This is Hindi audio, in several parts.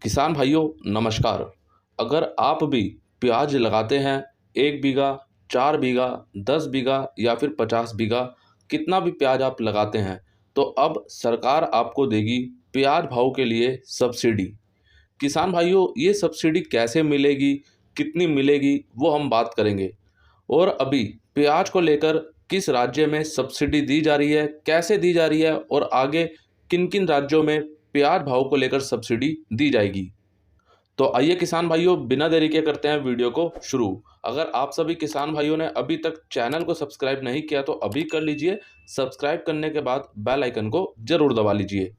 किसान भाइयों नमस्कार। अगर आप भी प्याज लगाते हैं 1 बीघा, 4 बीघा, 10 बीघा या फिर 50 बीघा, कितना भी प्याज आप लगाते हैं तो अब सरकार आपको देगी प्याज भाव के लिए सब्सिडी। किसान भाइयों ये सब्सिडी कैसे मिलेगी, कितनी मिलेगी वो हम बात करेंगे। और अभी प्याज को लेकर किस राज्य में सब्सिडी दी जा रही है, कैसे दी जा रही है और आगे किन किन राज्यों में प्याज भाव को लेकर सब्सिडी दी जाएगी। तो आइए किसान भाइयों बिना देरी के करते हैं वीडियो को शुरू। अगर आप सभी किसान भाइयों ने अभी तक चैनल को सब्सक्राइब नहीं किया तो अभी कर लीजिए। सब्सक्राइब करने के बाद बेल आइकन को जरूर दबा लीजिए।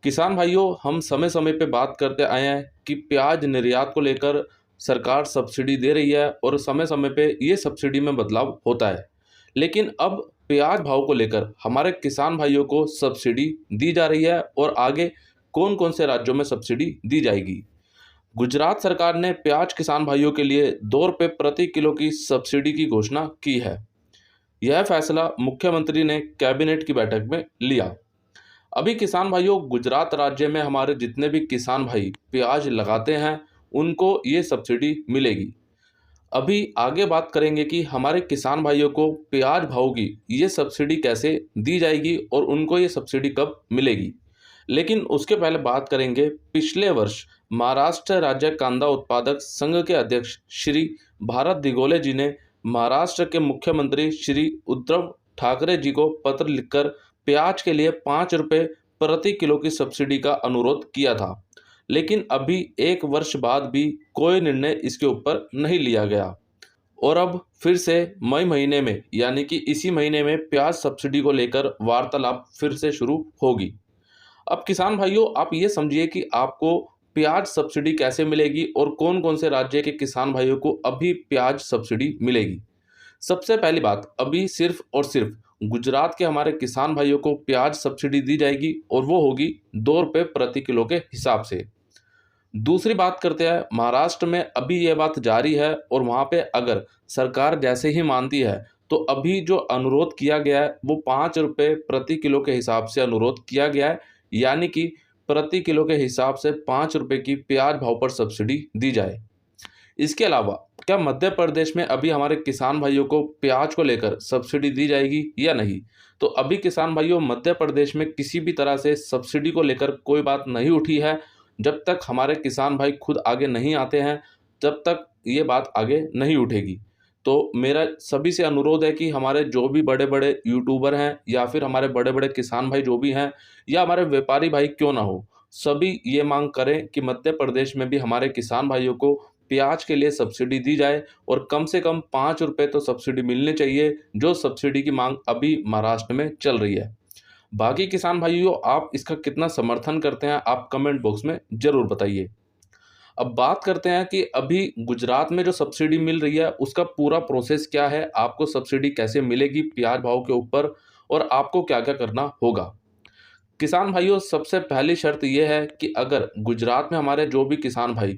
किसान भाइयों हम समय समय पे बात करते आए हैं कि प्याज निर्यात को लेकर सरकार सब्सिडी दे रही है और समय समय पे ये सब्सिडी में बदलाव होता है। लेकिन अब प्याज भाव को लेकर हमारे किसान भाइयों को सब्सिडी दी जा रही है और आगे कौन कौन से राज्यों में सब्सिडी दी जाएगी। गुजरात सरकार ने प्याज किसान भाइयों के लिए ₹2 प्रति किलो की सब्सिडी की घोषणा की है। यह फैसला मुख्यमंत्री ने कैबिनेट की बैठक में लिया। अभी किसान भाइयों गुजरात राज्य में हमारे जितने भी किसान भाई प्याज लगाते हैं उनको ये सब्सिडी मिलेगी। अभी आगे बात करेंगे कि हमारे किसान भाइयों को प्याज भाव की ये सब्सिडी कैसे दी जाएगी और उनको ये सब्सिडी कब मिलेगी। लेकिन उसके पहले बात करेंगे पिछले वर्ष महाराष्ट्र राज्य कांदा उत्पादक संघ के अध्यक्ष श्री भारत दिगोले जी ने महाराष्ट्र के मुख्यमंत्री श्री उद्धव ठाकरे जी को पत्र लिखकर प्याज के लिए ₹5 प्रति किलो की सब्सिडी का अनुरोध किया था। लेकिन अभी 1 वर्ष बाद भी कोई निर्णय इसके ऊपर नहीं लिया गया और अब फिर से मई महीने में यानी कि इसी महीने में प्याज सब्सिडी को लेकर वार्तालाप फिर से शुरू होगी। अब किसान भाइयों आप ये समझिए कि आपको प्याज सब्सिडी कैसे मिलेगी और कौन कौन से राज्य के किसान भाइयों को अभी प्याज सब्सिडी मिलेगी। सबसे पहली बात, अभी सिर्फ और सिर्फ गुजरात के हमारे किसान भाइयों को प्याज सब्सिडी दी जाएगी और वो होगी ₹2 प्रति किलो के हिसाब से। दूसरी बात करते हैं महाराष्ट्र में अभी ये बात जारी है और वहाँ पे अगर सरकार जैसे ही मानती है तो अभी जो अनुरोध किया गया है वो ₹5 प्रति किलो के हिसाब से अनुरोध किया गया है। यानी कि प्रति किलो के हिसाब से ₹5 की प्याज भाव पर सब्सिडी दी जाए। इसके अलावा क्या मध्य प्रदेश में अभी हमारे किसान भाइयों को प्याज को लेकर सब्सिडी दी जाएगी या नहीं। तो अभी किसान भाइयों मध्य प्रदेश में किसी भी तरह से सब्सिडी को लेकर कोई बात नहीं उठी है। जब तक हमारे किसान भाई खुद आगे नहीं आते हैं तब तक ये बात आगे नहीं उठेगी। तो मेरा सभी से अनुरोध है कि हमारे जो भी बड़े बड़े यूट्यूबर हैं या फिर हमारे बड़े बड़े किसान भाई जो भी हैं या हमारे व्यापारी भाई क्यों ना हो, सभी ये मांग करें कि मध्य प्रदेश में भी हमारे किसान भाइयों को प्याज के लिए सब्सिडी दी जाए और कम से कम ₹5 तो सब्सिडी मिलनी चाहिए, जो सब्सिडी की मांग अभी महाराष्ट्र में चल रही है। बाकी किसान भाइयों आप इसका कितना समर्थन करते हैं आप कमेंट बॉक्स में ज़रूर बताइए। अब बात करते हैं कि अभी गुजरात में जो सब्सिडी मिल रही है उसका पूरा प्रोसेस क्या है, आपको सब्सिडी कैसे मिलेगी प्याज भाव के ऊपर और आपको क्या क्या करना होगा। किसान भाइयों सबसे पहली शर्त यह है कि अगर गुजरात में हमारे जो भी किसान भाई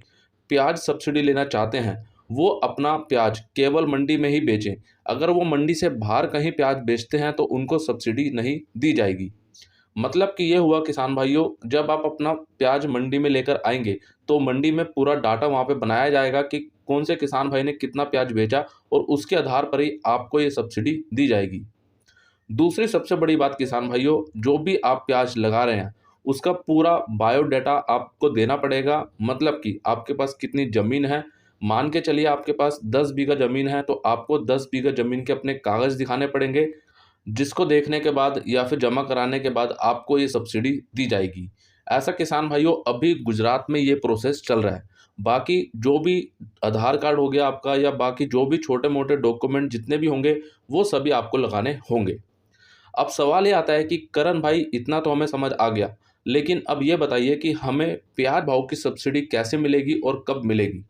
प्याज सब्सिडी लेना चाहते हैं वो अपना प्याज केवल मंडी में ही बेचें। अगर वो मंडी से बाहर कहीं प्याज बेचते हैं तो उनको सब्सिडी नहीं दी जाएगी। मतलब कि ये हुआ किसान भाइयों, जब आप अपना प्याज मंडी में लेकर आएंगे तो मंडी में पूरा डाटा वहाँ पे बनाया जाएगा कि कौन से किसान भाई ने कितना प्याज बेचा और उसके आधार पर ही आपको ये सब्सिडी दी जाएगी। दूसरी सबसे बड़ी बात किसान भाइयों, जो भी आप प्याज लगा रहे हैं उसका पूरा बायोडाटा आपको देना पड़ेगा। मतलब कि आपके पास कितनी ज़मीन है, मान के चलिए आपके पास 10 बीघा ज़मीन है तो आपको 10 बीघा ज़मीन के अपने कागज़ दिखाने पड़ेंगे, जिसको देखने के बाद या फिर जमा कराने के बाद आपको ये सब्सिडी दी जाएगी। ऐसा किसान भाइयों अभी गुजरात में ये प्रोसेस चल रहा है। बाकी जो भी आधार कार्ड हो गया आपका या बाकी जो भी छोटे मोटे डॉक्यूमेंट जितने भी होंगे वो सभी आपको लगाने होंगे। अब सवाल ये आता है कि करण भाई इतना तो हमें समझ आ गया, लेकिन अब ये बताइए कि हमें प्याज भाव की सब्सिडी कैसे मिलेगी और कब मिलेगी।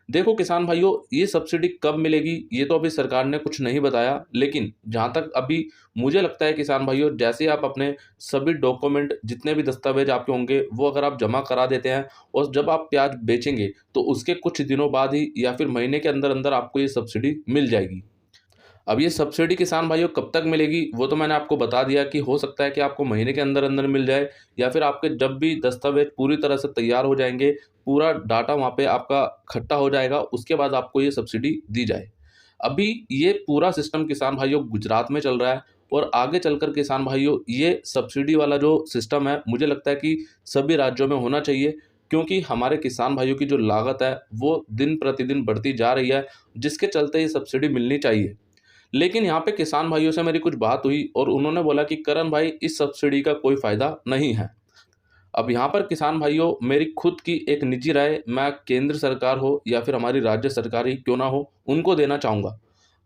देखो किसान भाइयों ये सब्सिडी कब मिलेगी ये तो अभी सरकार ने कुछ नहीं बताया, लेकिन जहाँ तक अभी मुझे लगता है किसान भाइयों, जैसे आप अपने सभी डॉक्यूमेंट जितने भी दस्तावेज आपके होंगे वो अगर आप जमा करा देते हैं और जब आप प्याज बेचेंगे तो उसके कुछ दिनों बाद ही या फिर महीने के अंदर अंदर आपको ये सब्सिडी मिल जाएगी। अब ये सब्सिडी किसान भाइयों कब तक मिलेगी वो तो मैंने आपको बता दिया कि हो सकता है कि आपको महीने के अंदर अंदर मिल जाए, या फिर आपके जब भी दस्तावेज पूरी तरह से तैयार हो जाएंगे, पूरा डाटा वहाँ पे आपका इकट्ठा हो जाएगा, उसके बाद आपको ये सब्सिडी दी जाए। अभी ये पूरा सिस्टम किसान भाइयों गुजरात में चल रहा है, और आगे चलकर किसान भाइयों ये सब्सिडी वाला जो सिस्टम है मुझे लगता है कि सभी राज्यों में होना चाहिए, क्योंकि हमारे किसान भाइयों की जो लागत है वो दिन प्रतिदिन बढ़ती जा रही है, जिसके चलते ये सब्सिडी मिलनी चाहिए। लेकिन यहाँ पे किसान भाइयों से मेरी कुछ बात हुई और उन्होंने बोला कि करण भाई इस सब्सिडी का कोई फ़ायदा नहीं है। अब यहाँ पर किसान भाइयों मेरी खुद की एक निजी राय मैं केंद्र सरकार हो या फिर हमारी राज्य सरकार ही क्यों ना हो उनको देना चाहूँगा।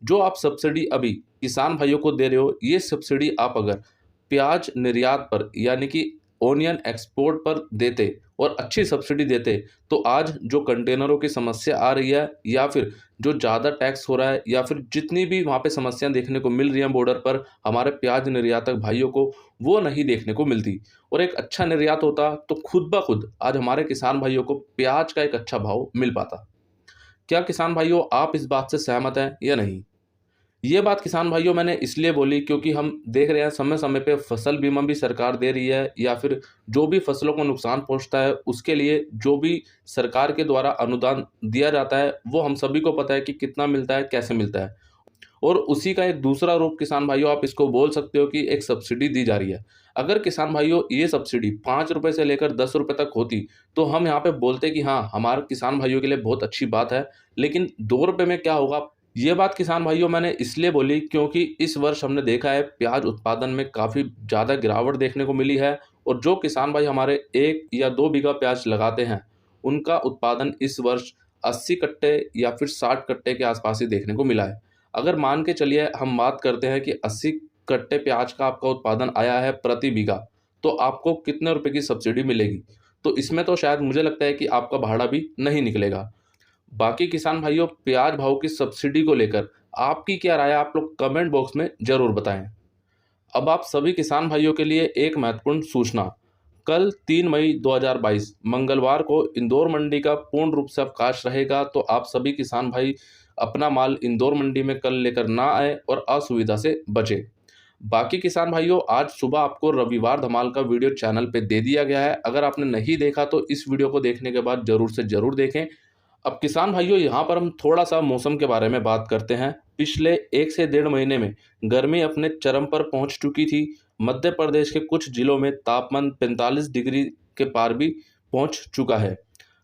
जो आप सब्सिडी अभी किसान भाइयों को दे रहे हो, ये सब्सिडी आप अगर प्याज निर्यात पर यानी कि ओनियन एक्सपोर्ट पर देते और अच्छी सब्सिडी देते, तो आज जो कंटेनरों की समस्या आ रही है, या फिर जो ज़्यादा टैक्स हो रहा है, या फिर जितनी भी वहाँ पे समस्याएं देखने को मिल रही हैं बॉर्डर पर हमारे प्याज निर्यातक भाइयों को, वो नहीं देखने को मिलती। और एक अच्छा निर्यात होता तो खुद ब खुद आज हमारे किसान भाइयों को प्याज का एक अच्छा भाव मिल पाता। क्या किसान भाइयों आप इस बात से सहमत हैं या नहीं? ये बात किसान भाइयों मैंने इसलिए बोली क्योंकि हम देख रहे हैं समय समय पे फसल बीमा भी सरकार दे रही है, या फिर जो भी फसलों को नुकसान पहुंचता है उसके लिए जो भी सरकार के द्वारा अनुदान दिया जाता है वो हम सभी को पता है कि कितना मिलता है, कैसे मिलता है। और उसी का एक दूसरा रूप किसान भाइयों आप इसको बोल सकते हो कि एक सब्सिडी दी जा रही है। अगर किसान भाइयों ये सब्सिडी 5 रुपये से लेकर 10 रुपये तक होती, तो हम यहाँ पे बोलते कि हाँ हमारे किसान भाइयों के लिए बहुत अच्छी बात है। लेकिन 2 रुपये में क्या होगा? ये बात किसान भाइयों मैंने इसलिए बोली क्योंकि इस वर्ष हमने देखा है प्याज उत्पादन में काफ़ी ज़्यादा गिरावट देखने को मिली है, और जो किसान भाई हमारे 1 या 2 बीघा प्याज लगाते हैं उनका उत्पादन इस वर्ष 80 कट्टे या फिर 60 कट्टे के आसपास ही देखने को मिला है। अगर मान के चलिए हम बात करते हैं कि 80 कट्टे प्याज का आपका उत्पादन आया है प्रति बीघा, तो आपको कितने रुपए की सब्सिडी मिलेगी? तो इसमें तो शायद मुझे लगता है कि आपका भाड़ा भी नहीं निकलेगा। बाकी किसान भाइयों प्याज भाव की सब्सिडी को लेकर आपकी क्या राय है, आप लोग कमेंट बॉक्स में ज़रूर बताएं। अब आप सभी किसान भाइयों के लिए एक महत्वपूर्ण सूचना। कल 3 मई 2022 मंगलवार को इंदौर मंडी का पूर्ण रूप से अवकाश रहेगा, तो आप सभी किसान भाई अपना माल इंदौर मंडी में कल लेकर ना आए और असुविधा से बचे। बाकी किसान भाइयों आज सुबह आपको रविवार धमाल का वीडियो चैनल पे दे दिया गया है। अगर आपने नहीं देखा तो इस वीडियो को देखने के बाद ज़रूर से ज़रूर देखें। अब किसान भाइयों यहाँ पर हम थोड़ा सा मौसम के बारे में बात करते हैं। पिछले 1 से 1.5 महीने में गर्मी अपने चरम पर पहुँच चुकी थी। मध्य प्रदेश के कुछ जिलों में तापमान 45 डिग्री के पार भी पहुँच चुका है।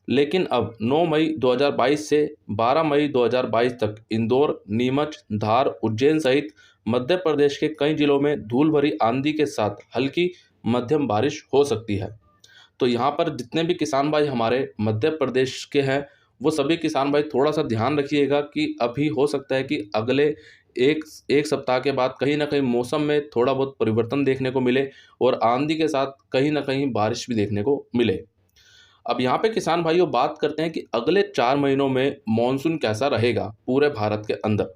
लेकिन अब 9 मई 2022 से 12 मई 2022 तक इंदौर, नीमच, धार, उज्जैन सहित मध्य प्रदेश के कई जिलों में धूल भरी आंधी के साथ हल्की मध्यम बारिश हो सकती है। तो यहाँ पर जितने भी किसान भाई हमारे मध्य प्रदेश के हैं, वो सभी किसान भाई थोड़ा सा ध्यान रखिएगा कि अभी हो सकता है कि अगले एक एक सप्ताह के बाद कहीं ना कहीं मौसम में थोड़ा बहुत परिवर्तन देखने को मिले, और आंधी के साथ कहीं ना कहीं बारिश भी देखने को मिले। अब यहाँ पे किसान भाइयों बात करते हैं कि अगले 4 महीनों में मॉनसून कैसा रहेगा पूरे भारत के अंदर।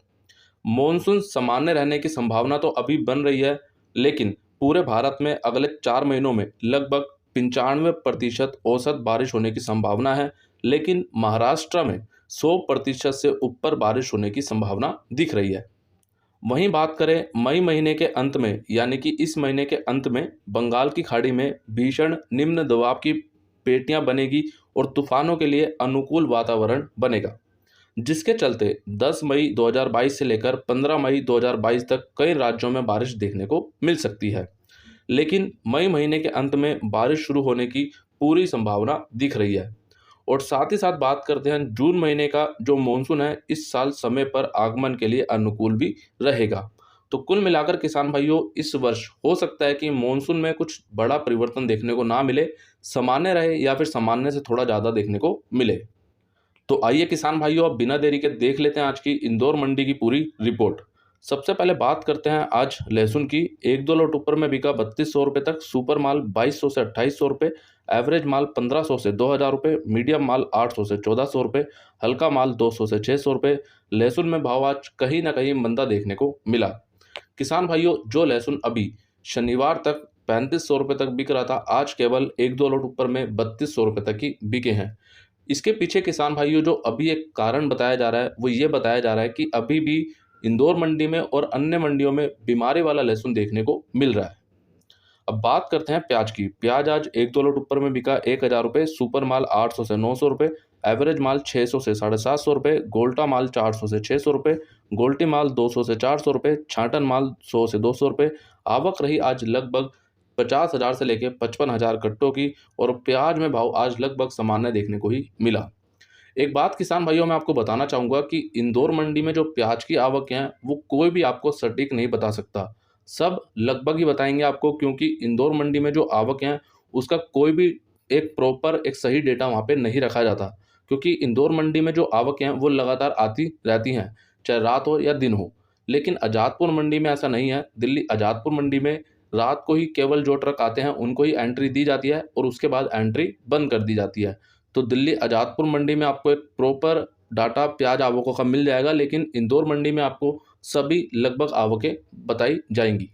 मॉनसून सामान्य रहने की संभावना तो अभी बन रही है, लेकिन पूरे भारत में अगले 4 महीनों में लगभग 95% औसत बारिश होने की संभावना है। लेकिन महाराष्ट्र में 100% से ऊपर बारिश होने की संभावना दिख रही है। वहीं बात करें मई महीने के अंत में, यानी कि इस महीने के अंत में बंगाल की खाड़ी में भीषण निम्न दबाव की पेटियां बनेगी और तूफानों के लिए अनुकूल वातावरण बनेगा, जिसके चलते 10 मई 2022 से लेकर 15 मई 2022 तक कई राज्यों में बारिश देखने को मिल सकती है। लेकिन मई महीने के अंत में बारिश शुरू होने की पूरी संभावना दिख रही है। और साथ ही साथ बात करते हैं जून महीने का जो मॉनसून है इस साल समय पर आगमन के लिए अनुकूल भी रहेगा। तो कुल मिलाकर किसान भाइयों इस वर्ष हो सकता है कि मॉनसून में कुछ बड़ा परिवर्तन देखने को ना मिले, सामान्य रहे या फिर सामान्य से थोड़ा ज़्यादा देखने को मिले। तो आइए किसान भाइयों अब बिना देरी के देख लेते हैं आज की इंदौर मंडी की पूरी रिपोर्ट। सबसे पहले बात करते हैं आज लहसुन की। 1-2 लोट ऊपर में बिका 3200 रुपये तक, सुपर माल 2200 से 2800 रुपये, एवरेज माल 1500 से 2000 रुपये, मीडियम माल 800 से 1400 रुपये, हल्का माल 200 से 600 रुपये। लहसुन में भाव आज कहीं ना कहीं मंदा देखने को मिला। किसान भाइयों जो लहसुन अभी शनिवार तक 3500 रुपये तक बिक रहा था, आज केवल 1-2 लोट ऊपर में 3200 रुपये तक ही बिके हैं। इसके पीछे किसान भाइयों जो अभी एक कारण बताया जा रहा है वो ये बताया जा रहा है कि अभी भी इंदौर मंडी में और अन्य मंडियों में बीमारी वाला लहसुन देखने को मिल रहा है। अब बात करते हैं प्याज की। प्याज आज 1-2 लोट ऊपर में बिका 1000 रुपये, सुपर माल 800 से 900 रुपये, एवरेज माल 600 से 750 रुपये, गोल्टा माल 400 से 600 रुपये, गोल्टी माल 200 से 400 रुपये, छाटन माल 100 से 200 रुपये। आवक रही आज लगभग 50,000 से लेकर 55,000 कट्टों की, और प्याज में भाव आज लगभग सामान्य देखने को ही मिला। एक बात किसान भाइयों मैं आपको बताना चाहूँगा कि इंदौर मंडी में जो प्याज की आवक हैं वो कोई भी आपको सटीक नहीं बता सकता। सब लगभग ही बताएंगे आपको, क्योंकि इंदौर मंडी में जो आवक हैं उसका कोई भी एक प्रॉपर एक सही डेटा वहाँ पे नहीं रखा जाता, क्योंकि इंदौर मंडी में जो आवक हैं वो लगातार आती रहती हैं, चाहे रात हो या दिन हो। लेकिन आज़ादपुर मंडी में ऐसा नहीं है। दिल्ली आज़ादपुर मंडी में रात को ही केवल जो ट्रक आते हैं उनको ही एंट्री दी जाती है और उसके बाद एंट्री बंद कर दी जाती है। तो दिल्ली आज़ादपुर मंडी में आपको एक प्रॉपर डाटा प्याज आवकों का मिल जाएगा, लेकिन इंदौर मंडी में आपको सभी लगभग आवकें बताई जाएंगी।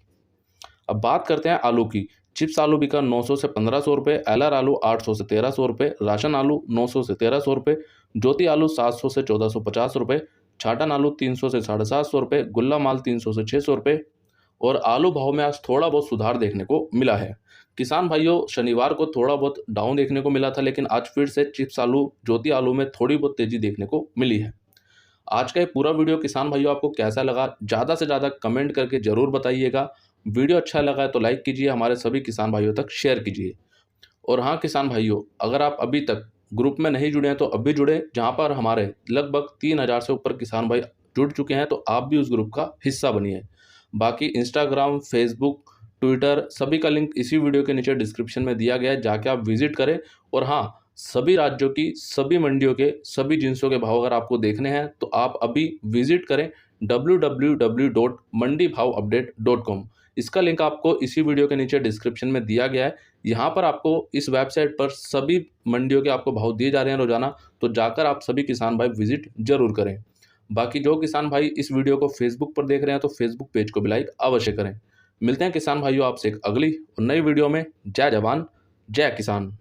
अब बात करते हैं आलू की। चिप्स आलू बिका 900 से 1500 रुपये, एलआर आलू 800 से 1300 रुपये, राशन आलू 900 से 1300 रुपये, ज्योति आलू 700 से 1450 रुपये, छाटन आलू 300 से 750 रुपये, गुल्ला माल 300 से 600 रुपये। और आलू भाव में आज थोड़ा बहुत सुधार देखने को मिला है। किसान भाइयों, शनिवार को थोड़ा बहुत डाउन देखने को मिला था, लेकिन आज फिर से चिप्स आलू, ज्योति आलू में थोड़ी बहुत तेजी देखने को मिली है। आज का ये पूरा वीडियो किसान भाइयों आपको कैसा लगा, ज़्यादा से ज़्यादा कमेंट करके ज़रूर बताइएगा। वीडियो अच्छा लगा है तो लाइक कीजिए, हमारे सभी किसान भाइयों तक शेयर कीजिए। और हाँ किसान भाइयों, अगर आप अभी तक ग्रुप में नहीं जुड़े हैं तो अभी जुड़े, जहाँ पर हमारे लगभग 3000 से ऊपर किसान भाई जुड़ चुके हैं, तो आप भी उस ग्रुप का हिस्सा बनिए। बाकी इंस्टाग्राम, फेसबुक, ट्विटर सभी का लिंक इसी वीडियो के नीचे डिस्क्रिप्शन में दिया गया है, जाके आप विजिट करें। और हाँ, सभी राज्यों की सभी मंडियों के सभी जिंसों के भाव अगर आपको देखने हैं तो आप अभी विजिट करें www.mandibhavupdate.com। इसका लिंक आपको इसी वीडियो के नीचे डिस्क्रिप्शन में दिया गया है। यहाँ पर आपको इस वेबसाइट पर सभी मंडियों के आपको भाव दिए जा रहे हैं रोजाना, तो जाकर आप सभी किसान भाई विजिट जरूर करें। बाकी जो किसान भाई इस वीडियो को फेसबुक पर देख रहे हैं तो फेसबुक पेज को भी लाइक अवश्य करें। मिलते हैं किसान भाइयों आपसे एक अगली और नई वीडियो में। जय जवान, जय किसान।